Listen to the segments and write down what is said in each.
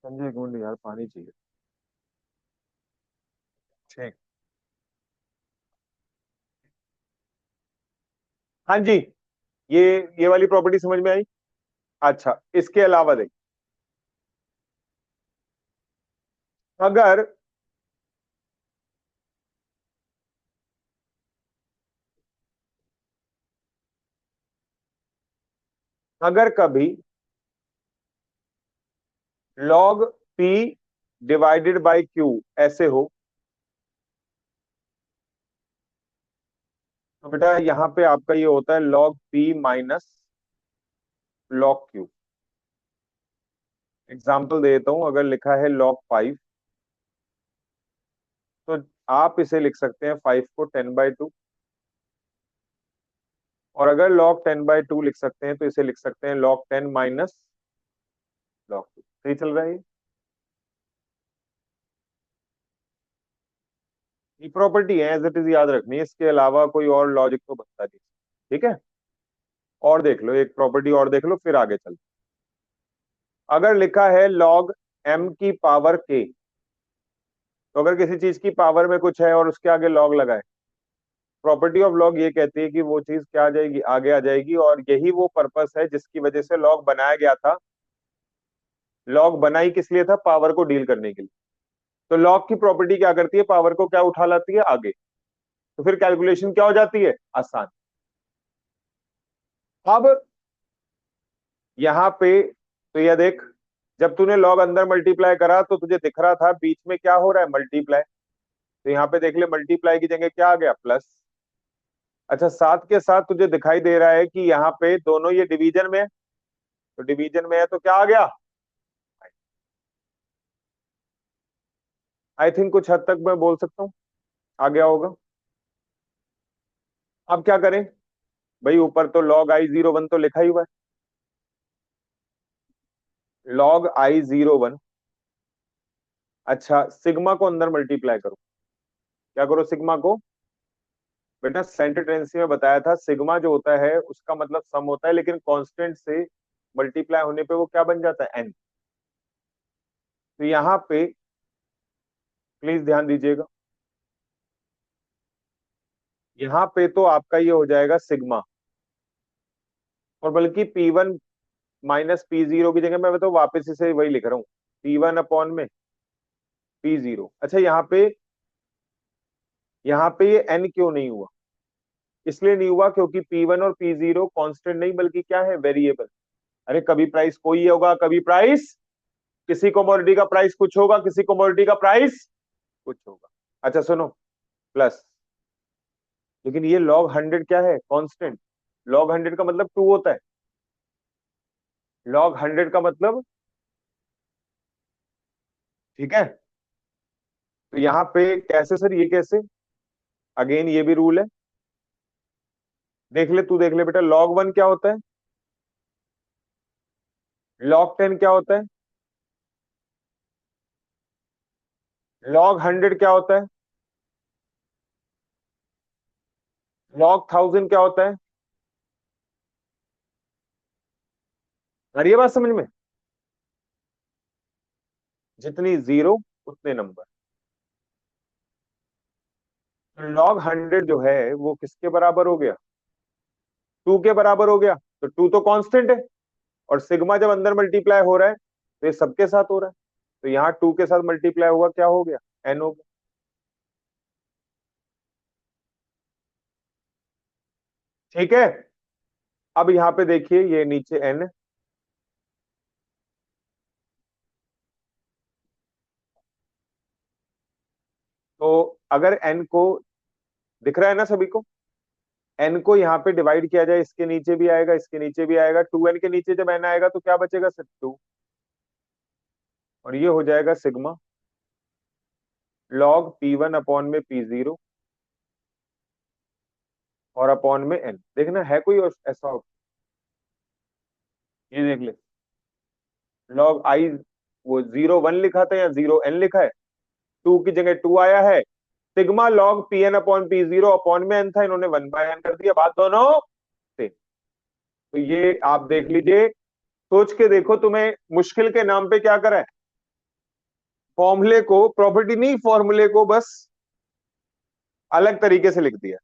संजय एक मिनट यार, पानी चाहिए। ठीक। हाँ जी। ये ये वाली प्रॉपर्टी समझ में आई। अच्छा, इसके अलावा देख, अगर अगर कभी log p divided by q ऐसे हो, तो बेटा यहाँ पे आपका ये होता है log p minus log q। Example देता हूं, अगर लिखा है log 5, तो आप इसे लिख सकते हैं 5 को 10/2। और अगर log 10/2 लिख सकते हैं, तो इसे लिख सकते हैं log 10 माइनस log 2। सही चल रहा है ये प्रॉपर्टी है, एज इट इज याद रखनी है, इसके अलावा कोई और लॉजिक तो बनता नहीं। ठीक है। और देख लो, एक प्रॉपर्टी और देख लो, फिर आगे चल। अगर लिखा है log m की पावर k, तो अगर किसी चीज की पावर में कुछ है और उसके आगे log लगाए, प्रॉपर्टी ऑफ log ये कहती है कि वो चीज क्या आ जाएगी, आगे आ जाएगी। और यही वो पर्पस है जिसकी वजह से log बनाया गया था। log बनाई किस लिए था? पावर को डील करने के लिए। तो log की प्रॉपर्टी क्या करती है? पावर को क्या उठा लाती है? आगे। तो फिर कैलकुलेशन क्या हो जाती है? आसान। अब यहाँ पे तो यह देख, जब तूने लॉग अंदर मल्टीप्लाई करा तो तुझे दिख रहा था बीच में क्या हो रहा है, मल्टीप्लाई। तो यहाँ पे देख ले, मल्टीप्लाई की जगह क्या आ गया? प्लस। अच्छा, साथ के साथ तुझे दिखाई दे रहा है कि यहाँ पे दोनों ये डिवीजन में है, तो डिवीजन में है तो क्या आ गया? आई थिंक कुछ हद तक मैं बोल सकता हूँ आ गया होगा। अब क्या करें भाई? ऊपर तो log i01 तो लिखा ही हुआ है। log i01। अच्छा, सिग्मा को अंदर मल्टीप्लाई करो। क्या करो सिग्मा को? बेटा सेंट में बताया था, सिग्मा जो होता है उसका मतलब सम होता है, लेकिन कांस्टेंट से मल्टीप्लाई होने पे वो क्या बन जाता है? एन। तो यहाँ पे प्लीज ध्यान दीजिएगा, यहाँ पे तो आपका ये हो जाएगा सिग्मा। और बल्कि P1 माइनस P0 की जगह मैं तो वापस इसे वही लिख रहा हूँ, P1 अपॉन में P0। अच्छा, यहाँ पे ये n क्यों नहीं हुआ? इसलिए नहीं हुआ क्योंकि P1 और P0 कांस्टेंट नहीं, बल्कि क्या है? वेरिएबल। अरे कभी प्राइस कोई होगा, कभी प्राइस किसी कमोडिटी का प्राइस कुछ होगा, किसी कमोडिटी का प्राइस कुछ होगा। अच्छा सुनो, प्लस। लेकिन ये log 100 क्या है? कांस्टेंट। log 100 का मतलब 2 होता है। log 100 का मतलब, ठीक है। तो यहाँ पे कैसे सर, ये कैसे? अगेन ये भी रूल है। देख ले, तू देख ले बेटा, log 1 क्या होता है? log 10 क्या होता है? log 100 क्या होता है? log 1000 क्या होता है? आ रही है बात समझ में? जितनी जीरो उतने नंबर। log 100 जो है वो किसके बराबर हो गया? 2 के बराबर हो गया। तो 2 तो कांस्टेंट है, और सिग्मा जब अंदर मल्टीप्लाई हो रहा है तो ये सबके साथ हो रहा है। तो यहाँ 2 के साथ मल्टीप्लाई हुआ, क्या हो गया? एन हो गया। ठीक है। अब यहाँ पे देखिए, ये नीचे एन, तो अगर एन को, दिख रहा है ना सभी को? एन को यहाँ पे डिवाइड किया जाए, इसके नीचे भी आएगा, इसके नीचे भी आएगा, 2n के नीचे जब एन आएगा तो क्या बचेगा? सिर्फ 2। और ये हो जाएगा सिग्मा log P1 अपॉन में P0 और अपॉन में एन। देखना है कोई ऐसा ये देख ले, log i, वो 0 1 लिखा था या 0 n लिखा है? 2 की जगह 2 आया है। Sigma log Pn upon P0 upon में n था, इन्होंने 1/n कर दिया, बात दोनों से। तो ये आप देख लीजिए, सोच के देखो, तुम्हें मुश्किल के नाम पे क्या करा है? फॉर्मूले को, प्रॉपर्टी नहीं, फॉर्मूले को बस अलग तरीके से लिख दिया।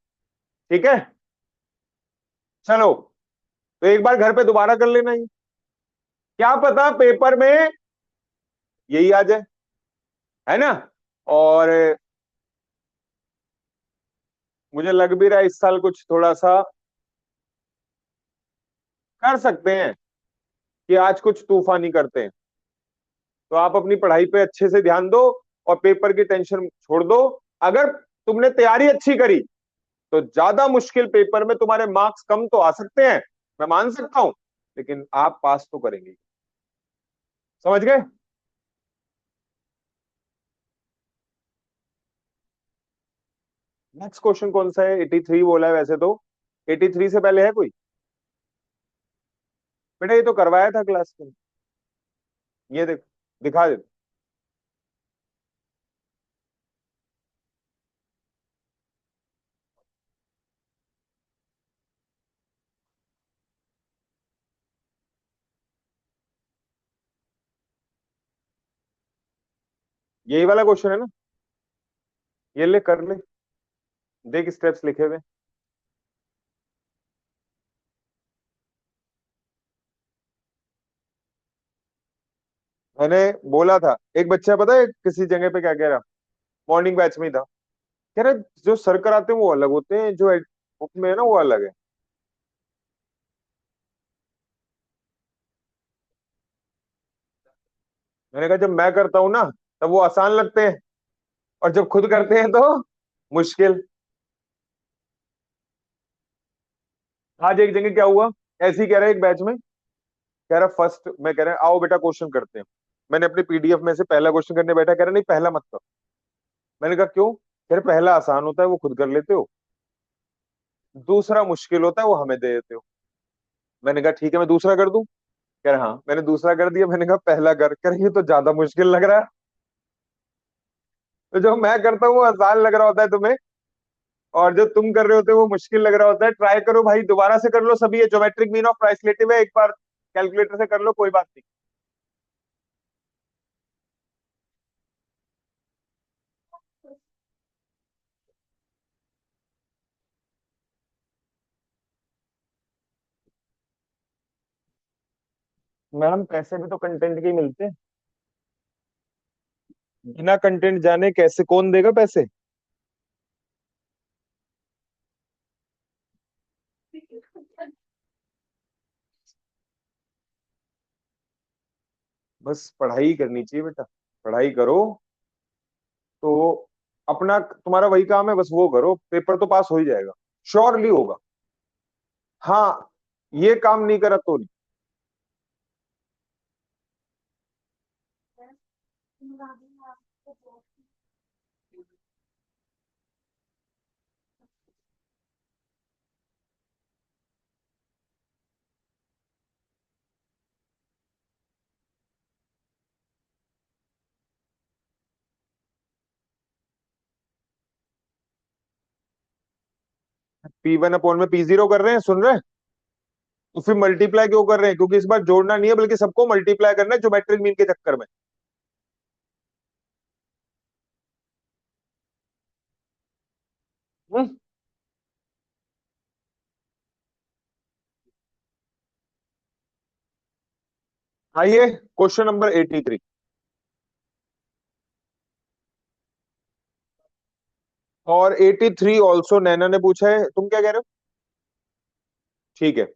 ठीक है, चलो, तो एक बार घर पे दोबारा कर लेना ही, क्या पता पेपर में यही आ जाए, है ना। और मुझे लग भी रहा है इस साल कुछ थोड़ा सा कर सकते हैं, कि आज कुछ तूफानी करते हैं। तो आप अपनी पढ़ाई पे अच्छे से ध्यान दो, और पेपर की टेंशन छोड़ दो। अगर तुमने तैयारी अच्छी करी तो ज्यादा मुश्किल पेपर में तुम्हारे मार्क्स कम तो आ सकते हैं, मैं मान सकता हूं, लेकिन आप पास तो करेंगे। समझ गए? नेक्स्ट क्वेश्चन कौन सा है? 83 बोला है वैसे तो। 83 से पहले है कोई? बेटा ये तो करवाया था क्लास में। ये देख, दिखा दे। यही वाला क्वेश्चन है ना? ये ले, कर ले, देख स्टेप्स लिखे हुए। मैंने बोला था, एक बच्चा पता है किसी जगह पे क्या कह रहा, मॉर्निंग बैच में ही था, कह रहा जो सर कराते हैं वो अलग होते हैं, जो बुक में है ना वो अलग है। मैंने कहा जब मैं करता हूँ ना तब वो आसान लगते हैं, और जब खुद करते हैं तो मुश्किल। आज एक जगह क्या हुआ, ऐसे ही कह रहा है एक बैच में, कह रहा फर्स्ट, मैं कह रहा आओ बेटा क्वेश्चन करते हैं। मैंने अपने पीडीएफ में से पहला क्वेश्चन करने बैठा, कह रहा नहीं पहला मत करो। मैंने कहा क्यों? कह रहे पहला आसान होता है वो खुद कर लेते हो, दूसरा मुश्किल होता है वो हमें दे देते हो। मैंने कहा ठीक है मैं दूसरा कर दूं? कह रहे हाँ। मैंने दूसरा कर दिया, मैंने कहा पहला कर, कह रहे ये तो ज्यादा मुश्किल लग रहा है। तो जो मैं करता हूँ वो आसान लग रहा होता है तुम्हें, और जो तुम कर रहे होते हो वो मुश्किल लग रहा होता है। ट्राई करो भाई, दोबारा से कर लो सभी, ये ज्योमेट्रिक मीन ऑफ ट्राइसलेटिव है, एक बार कैलकुलेटर से कर लो, कोई बात नहीं। मैडम पैसे भी तो कंटेंट के ही मिलते हैं, बिना कंटेंट जाने कैसे, कौन देगा पैसे? बस पढ़ाई करनी चाहिए बेटा, पढ़ाई करो तो अपना, तुम्हारा वही काम है, बस वो करो, पेपर तो पास हो ही जाएगा, श्योरली होगा। हाँ, ये काम नहीं करा तो नहीं। P1 अपॉन में P0 कर रहे हैं, सुन रहे हैं? तो फिर मल्टीप्लाई क्यों कर रहे हैं? क्योंकि इस बार जोड़ना नहीं है बल्कि सबको मल्टीप्लाई करना है ज्योमेट्रिक मीन के चक्कर में। हम्म, आइए क्वेश्चन नंबर 83। और 83 ऑल्सो नैना ने पूछा है, तुम क्या कह रहे हो? ठीक है,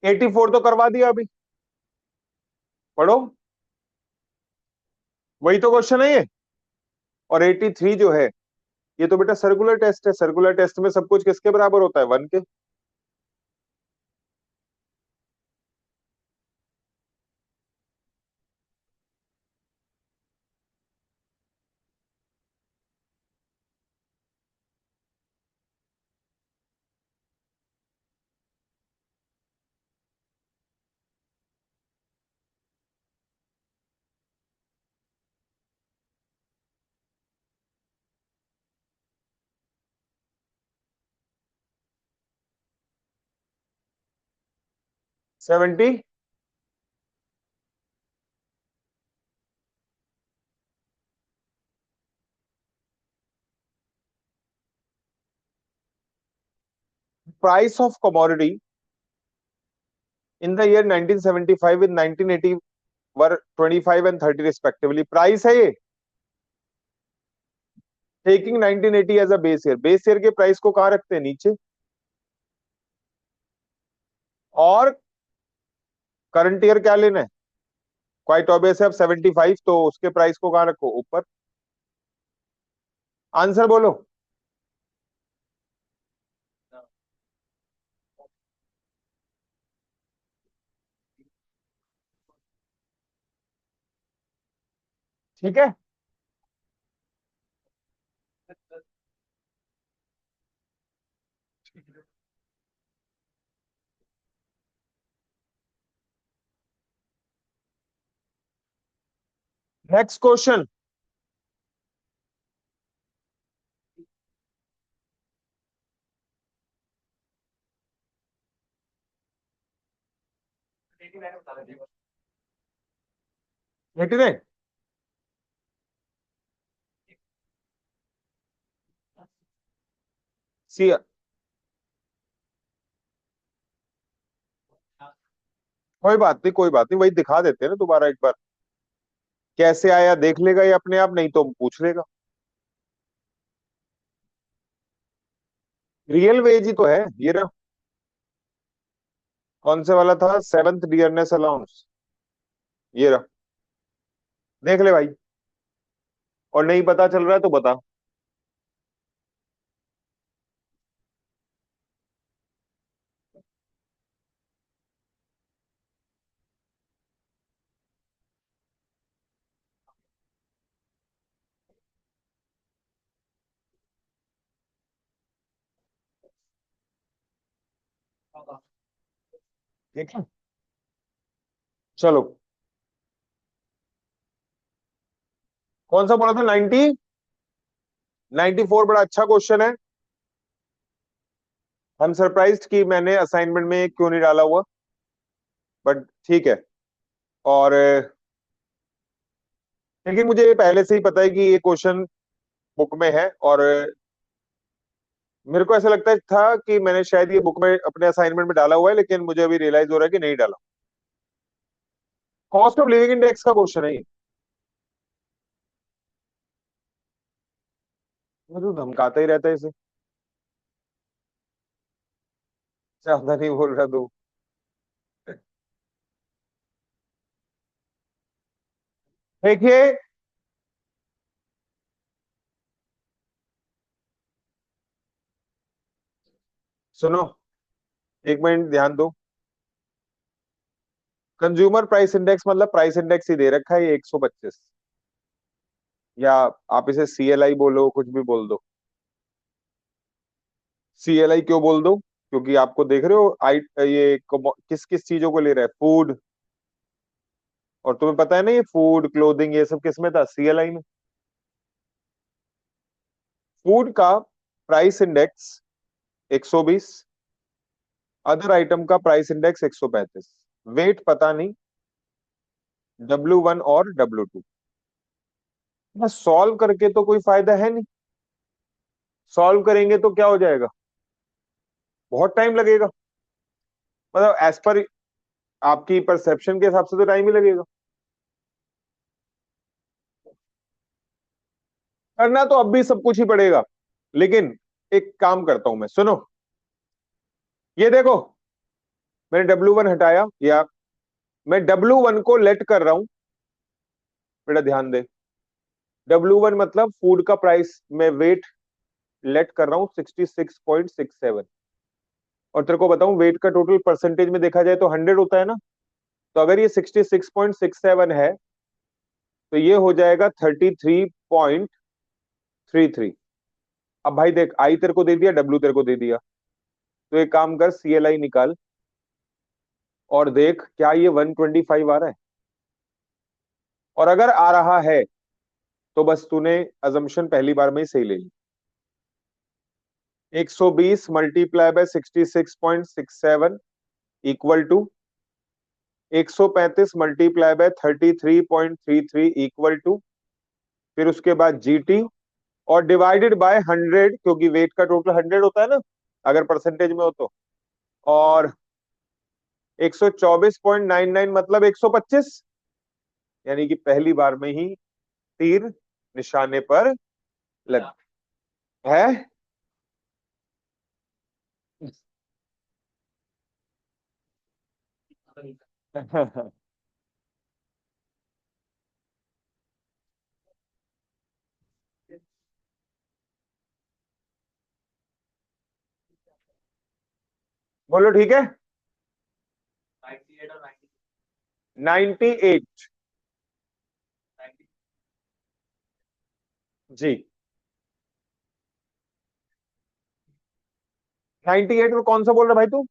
84 तो करवा दिया अभी, पढ़ो, वही तो क्वेश्चन है ये। और 83 जो है, ये तो बेटा सर्कुलर टेस्ट है, सर्कुलर टेस्ट में सब कुछ किसके बराबर होता है? 1 के। 70। Price of commodity in the year 1975 with 1980 were 25 and 30 respectively. Price है ये, taking 1980 as a base year के प्राइस को कहां रखते हैं, नीचे, और करंट ईयर क्या लेना है, क्वाइट ऑब्वियस है, अब 75 तो उसके प्राइस को कहां रखो, ऊपर। आंसर बोलो। ठीक है, next question. Eighty nine. See, कोई बात नहीं, कोई बात नहीं, वही दिखा देते हैं ना दोबारा एक बार। कैसे आया देख लेगा ये अपने आप, नहीं तो पूछ लेगा। रियल वेज ही तो है ये रहा। कौन से वाला था, सेवंथ डियरनेस अलाउंस, ये रहा, देख ले भाई। और नहीं पता चल रहा है तो बता। ठीक है, चलो। कौन सा बोला था, 90, 94? बड़ा अच्छा क्वेश्चन है। हम सरप्राइज्ड कि मैंने असाइनमेंट में क्यों नहीं डाला हुआ, बट ठीक है। और लेकिन मुझे ये पहले से ही पता है कि ये क्वेश्चन बुक में है, और मेरे को ऐसा लगता था कि मैंने शायद ये बुक में अपने असाइनमेंट में डाला हुआ है, लेकिन मुझे अभी रियलाइज हो रहा है कि नहीं डाला। कॉस्ट ऑफ लिविंग इंडेक्स का क्वेश्चन है ये। मैं तो धमकाता ही रहता है इसे, ज्यादा नहीं बोल रहा तू। देखिए, सुनो, एक मिनट ध्यान दो। कंज्यूमर प्राइस इंडेक्स मतलब प्राइस इंडेक्स ही दे रखा है ये 125, या आप इसे सीएलआई बोलो, कुछ भी बोल दो। सीएलआई क्यों बोल दो, क्योंकि आपको देख रहे हो आई, ये किस किस चीजों को ले रहा है, फूड। और तुम्हें पता है ना, ये फूड क्लोथिंग ये सब किस में था, सीएलआई में। फूड का प्राइस इंडेक्स 120, अदर आइटम का प्राइस इंडेक्स 135। वेट पता नहीं, W1 और W2। बस सॉल्व करके तो कोई फायदा है नहीं, सॉल्व करेंगे तो क्या हो जाएगा, बहुत टाइम लगेगा। मतलब एज पर आपकी परसेप्शन के हिसाब से तो टाइम ही लगेगा। करना तो अब भी सब कुछ ही पड़ेगा, लेकिन एक काम करता हूं मैं, सुनो। ये देखो, मैंने W1 हटाया, या मैं W1 को लेट कर रहा हूं, बेटा ध्यान दे। W1 मतलब फूड का प्राइस, मैं वेट लेट कर रहा हूं 66.67। और तेरे को बताऊं, वेट का टोटल परसेंटेज में देखा जाए तो 100 होता है ना। तो अगर ये 66.67 है, तो ये हो जाएगा 33.33। अब भाई देख, आई तेरे को दे दिया, डब्ल्यू तेरे को दे दिया, तो एक काम कर, सीएलआई निकाल और देख क्या ये 125 आ रहा है। और अगर आ रहा है तो बस तूने अजम्पशन पहली बार में ही सही ले ली। 120 multiply by 66.67 equal to 135 multiply by 33.33 equal to, फिर उसके बाद जीटी, और डिवाइडेड बाय 100, क्योंकि वेट का टोटल 100 होता है ना। अगर परसेंटेज में हो तो। और 124.99 मतलब 125, यानी कि पहली बार में ही तीर निशाने पर लग है। बोलो ठीक है। 98 जी। 98 में कौन सा बोल रहा भाई तू?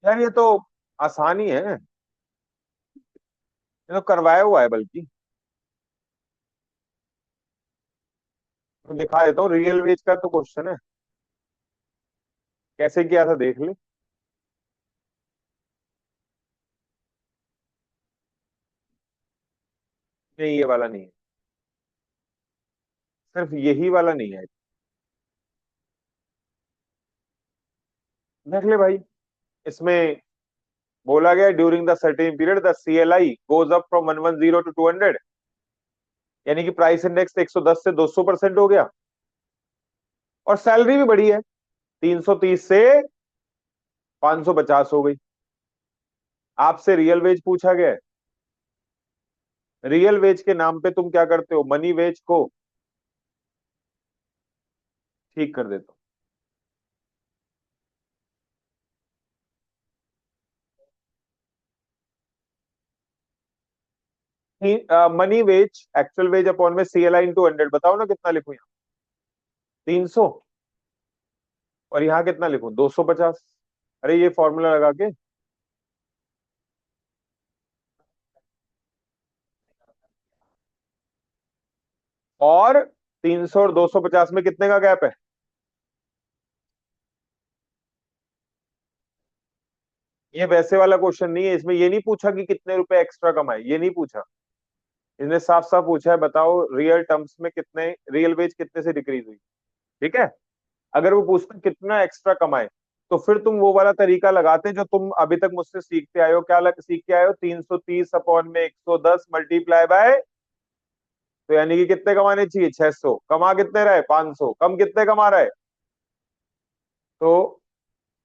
यार ये तो आसान ही है, ये तो करवाया हुआ है बल्कि। तो दिखा देता हूँ, रियल वेज का तो क्वेश्चन है, कैसे किया था देख ले। नहीं ये वाला नहीं है, सिर्फ यही वाला नहीं है। देख ले भाई, इसमें बोला गया during the certain period the CLI goes up from 110 to 200, यानी कि प्राइस इंडेक्स 110 से 200% हो गया, और सैलरी भी बढ़ी है, 330 से 550 हो गई। आपसे रियल वेज पूछा गया है। रियल वेज के नाम पे तुम क्या करते हो, मनी वेज को ठीक कर देते हो। Money wage actual wage upon में सीएलआई इंटू 100, बताओ ना कितना लिखूं यहाँ? 300। और यहाँ कितना लिखूं, 250। अरे ये फॉर्मूला लगा के। और 300 और 250 में कितने का गैप है? ये वैसे वाला क्वेश्चन नहीं है, इसमें ये नहीं पूछा कि कितने रुपए एक्स्ट्रा कमाए, ये नहीं पूछा। इसने साफ साफ पूछा है, बताओ रियल टर्म्स में कितने, रियल वेज कितने से डिक्रीज हुई। ठीक है। अगर वो पूछता कितना एक्स्ट्रा कमाए, तो फिर तुम वो वाला तरीका लगाते जो तुम अभी तक मुझसे सीखते आए हो। क्या सीख के आए हो, 330 अपॉन में 110 मल्टीप्लाई बाय, तो यानी कि कितने कमाने चाहिए, 600। कमा कितने रहे, 500। कम कितने कमा रहा है? तो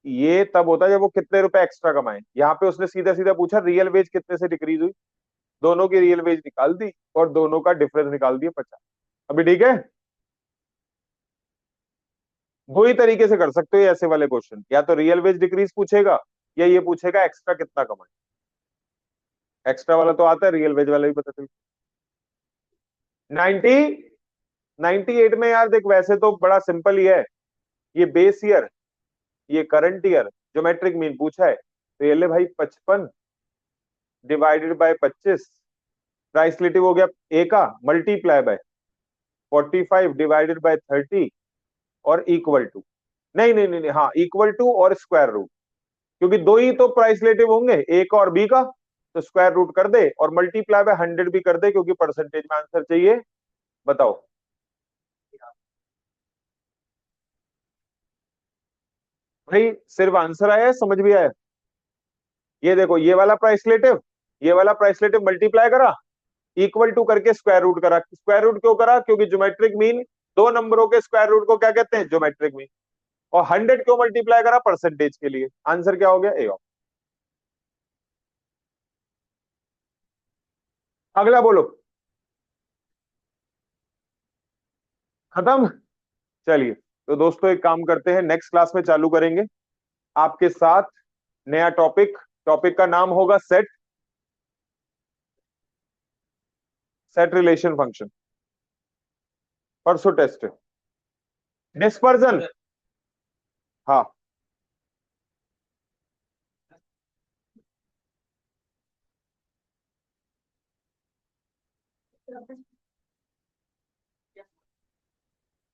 ये तब होता है जब वो कितने रुपए एक्स्ट्रा कमाए। यहाँ पे उसने सीधा सीधा पूछा रियल वेज कितने से डिक्रीज हुई, दोनों की रियल वेज निकाल दी और दोनों का डिफरेंस निकाल दिया 50। अभी ठीक है। दो ही तरीके से कर सकते हो ये ऐसे वाले क्वेश्चन, या तो रियल वेज डिक्रीज पूछेगा, या ये पूछेगा एक्स्ट्रा कितना कमाए। एक्स्ट्रा वाला तो आता है, रियल वेज वाला भी पता चल। 90, 98 में यार देख, वैसे तो बड़ा सिंपल ही है। ये बेस ईयर, ये करंट ईयर, ज्योमेट्रिक मीन पूछा है, तो ये ले भाई 55 डिवाइडेड बाय 25, ट्रांसलेटिव हो गया ए का, मल्टीप्लाई बाय 45 डिवाइडेड बाय 30, और इक्वल टू, नहीं नहीं नहीं नहीं, हाँ इक्वल टू और स्क्वायर रूट, क्योंकि दो ही तो प्राइसलेटिव होंगे, ए का और बी का। तो स्क्वायर रूट कर दे और मल्टीप्लाई बाय 100 भी कर दे, क्योंकि परसेंटेज में आंसर चाहिए। बताओ। भाई सिर्फ आंसर आया है, समझ भी आया? ये देखो, ये वाला प्राइसलेटिव, ये वाला प्राइसलेटिव मल्टीप्लाई करा, इक्वल टू करके स्क्वायर रूट करा। स्क्वायर रूट क्यों करा, क्योंकि ज्योमेट्रिक मीन, दो नंबरों के स्क्वायर रूट को क्या कहते हैं, ज्योमेट्रिक मीन। और 100 क्यों मल्टीप्लाई करा, परसेंटेज के लिए। आंसर क्या हो गया, ए। अगला बोलो। खत्म। चलिए, तो दोस्तों एक काम करते हैं, नेक्स्ट क्लास में चालू करेंगे आपके साथ नया टॉपिक। टॉपिक का नाम होगा सेट, सेट रिलेशन फंक्शन। परसों टेस्ट है। डिस्पर्जन। हाँ।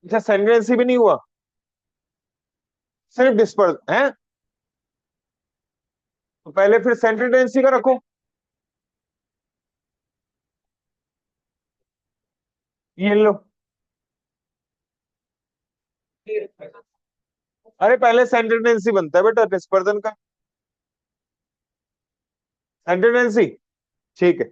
अच्छा, सेंडेंसी भी नहीं हुआ, सिर्फ डिस्पर्स है। तो पहले फिर सेंटेंसी का रखो। ये लो। अरे पहले सेंटेंसी बनता है बेटा डिस्पर्जन का। सेंटेंसी। ठीक है।